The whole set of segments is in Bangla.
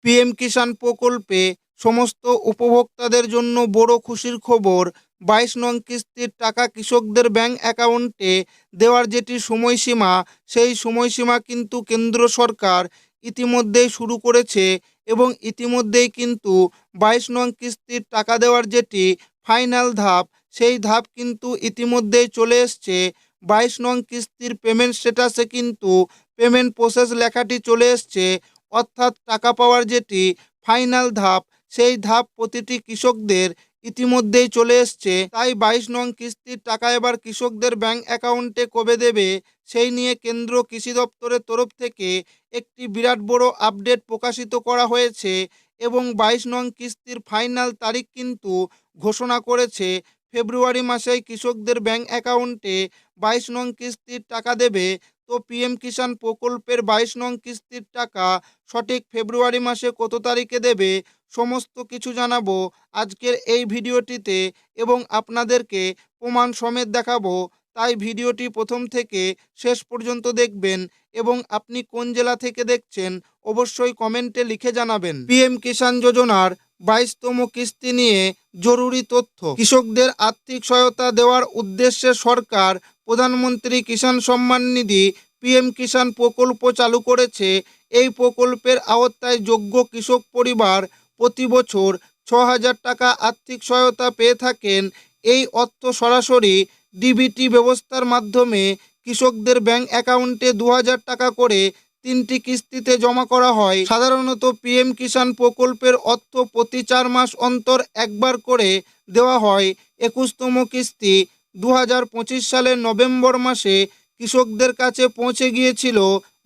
পিএম কিষাণ প্রকল্পে সমস্ত উপভোক্তাদের জন্য বড় খুশির খবর। 22 নং কিস্তির টাকা কৃষকদের ব্যাংক অ্যাকাউন্টে দেওয়ার যেটি সময়সীমা, সেই সময়সীমা কিন্তু কেন্দ্র সরকার ইতিমধ্যেই শুরু করেছে এবং ইতিমধ্যেই কিন্তু 22 নং কিস্তির টাকা দেওয়ার যেটি ফাইনাল ধাপ, সেই ধাপ কিন্তু ইতিমধ্যেই চলে এসছে। 22 নং কিস্তির পেমেন্ট স্ট্যাটাসে কিন্তু পেমেন্ট প্রসেস লেখাটি চলে এসছে, অর্থাৎ টাকা পাওয়ার যেটি ফাইনাল ধাপ, সেই ধাপ প্রতিটি কৃষকদের ইতিমধ্যেই চলে এসছে। তাই 22 নং কিস্তির টাকা এবার কৃষকদের ব্যাংক অ্যাকাউন্টে কবে দেবে, সেই নিয়ে কেন্দ্র কৃষি দপ্তরের তরফ থেকে একটি বিরাট বড় আপডেট প্রকাশিত করা হয়েছে এবং 22 নং কিস্তির ফাইনাল তারিখ কিন্তু ঘোষণা করেছে। ফেব্রুয়ারি মাসেই কৃষকদের ব্যাংক অ্যাকাউন্টে 22 নং কিস্তির টাকা দেবে। তো পিএম কিষাণ প্রকল্পের 22 নং কিস্তির টাকা সঠিক ফেব্রুয়ারি মাসে কত তারিখে দেবে, সমস্ত কিছু জানাবো আজকের এই ভিডিওটিতে এবং আপনাদেরকে প্রমাণ সমেত দেখাবো। তাই ভিডিওটি প্রথম থেকে শেষ পর্যন্ত দেখবেন এবং আপনি কোন জেলা থেকে দেখছেন অবশ্যই কমেন্টে লিখে জানাবেন। পিএম কিষাণ যোজনার 22তম কিস্তি নিয়ে জরুরি তথ্য। কৃষকদের আর্থিক সহায়তা দেওয়ার উদ্দেশ্যে সরকার প্রধানমন্ত্রী কিষাণ সম্মান নিধি পিএম কিষাণ প্রকল্প চালু করেছে। এই প্রকল্পের আওতায় যোগ্য কৃষক পরিবার প্রতি বছর 6,000 টাকা আর্থিক সহায়তা পেয়ে থাকেন। এই অর্থ সরাসরি ডিবিটি ব্যবস্থার মাধ্যমে কৃষকদের ব্যাংক অ্যাকাউন্টে 2,000 টাকা করে 3টি কিস্তিতে জমা করা হয়। সাধারণত পিএম কিষাণ প্রকল্পের অর্থ প্রতি 4 মাস অন্তর একবার করে দেওয়া হয়। 21তম কিস্তি 2025 সালের নভেম্বর মাসে কৃষকদের কাছে পৌঁছে গিয়েছিল।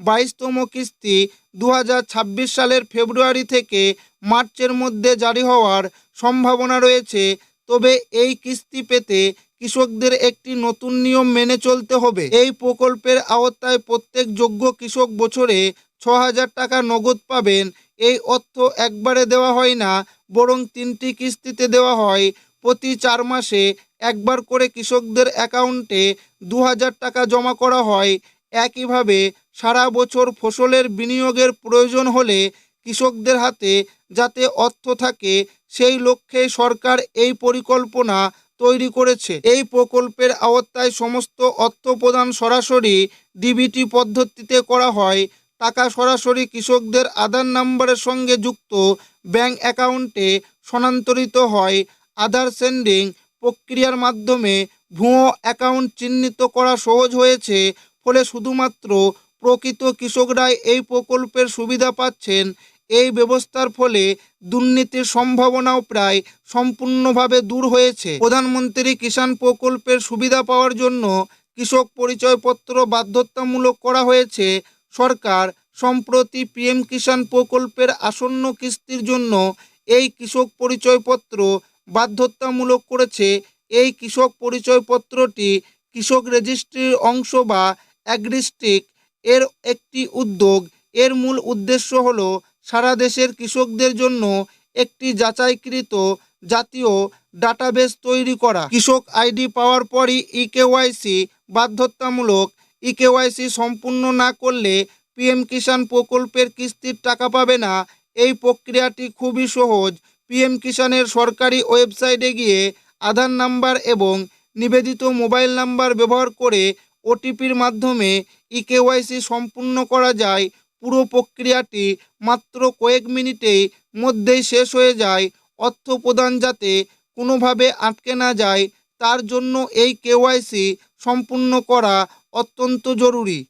22তম কিস্তি 2026 সালের ফেব্রুয়ারি থেকে মার্চের মধ্যে জারি হওয়ার সম্ভাবনা রয়েছে। তবে এই কিস্তি পেতে কৃষকদের একটি নতুন নিয়ম মেনে চলতে হবে। এই প্রকল্পের আওতায় প্রত্যেক যোগ্য কৃষক বছরে 6,000 টাকা নগদ পাবেন। এই অর্থ একবারে দেওয়া হয় না, বরং 3টি কিস্তিতে দেওয়া হয়। প্রতি 4 মাসে একবার করে কৃষকদের অ্যাকাউন্টে 2,000 টাকা জমা করা হয়। একইভাবে সারা বছর ফসলের বিনিয়োগের প্রয়োজন হলে কৃষকদের হাতে যাতে অর্থ থাকে, সেই লক্ষ্যে সরকার এই পরিকল্পনা তৈরি করেছে। এই প্রকল্পের আওতায় সমস্ত অর্থ প্রদান সরাসরি ডিবিটি পদ্ধতিতে করা হয়। টাকা সরাসরি কৃষকদের আধার নাম্বারের সঙ্গে যুক্ত ব্যাংক অ্যাকাউন্টে স্থানান্তরিত হয়। আধার সেন্ডিং প্রক্রিয়ার মাধ্যমে ভুয়ো অ্যাকাউন্ট চিহ্নিত করা সহজ হয়েছে, ফলে শুধুমাত্র প্রকৃত কৃষকরাই এই প্রকল্পের সুবিধা পাচ্ছেন। এই ব্যবস্থার ফলে দুর্নীতির সম্ভাবনাও প্রায় সম্পূর্ণভাবে দূর হয়েছে। প্রধানমন্ত্রী কিষাণ প্রকল্পের সুবিধা পাওয়ার জন্য কৃষক পরিচয়পত্র বাধ্যতামূলক করা হয়েছে। সরকার সম্প্রতি পিএম কিষাণ প্রকল্পের আসন্ন কিস্তির জন্য এই কৃষক পরিচয়পত্র বাধ্যতামূলক করেছে। এই কৃষক পরিচয়পত্রটি কৃষক রেজিস্ট্রির অংশ বা অ্যাগ্রিস্টিক এর একটি উদ্যোগ। এর মূল উদ্দেশ্য হলো সারা দেশের কৃষকদের জন্য একটি যাচাইকৃত জাতীয় ডাটাবেস তৈরি করা। কৃষক আইডি পাওয়ার পরই ইকেওয়াইসি বাধ্যতামূলক। ইকেওয়াইসি সম্পূর্ণ না করলে পিএম কিষাণ প্রকল্পের কিস্তির টাকা পাবে না। এই প্রক্রিয়াটি খুবই সহজ। পিএম কিষাণের সরকারি ওয়েবসাইটে গিয়ে আধার নাম্বার এবং নিবেদিত মোবাইল নাম্বার ব্যবহার করে ওটিপির মাধ্যমে ইকেওয়াইসি সম্পূর্ণ করা যায়। পুরো প্রক্রিয়াটি মাত্র কয়েক মিনিটেই মধ্যেই শেষ হয়ে যায়। অর্থ প্রদান যাতে কোনোভাবে আটকে না যায়, তার জন্য এই কেওয়াইসি সম্পূর্ণ করা অত্যন্ত জরুরি।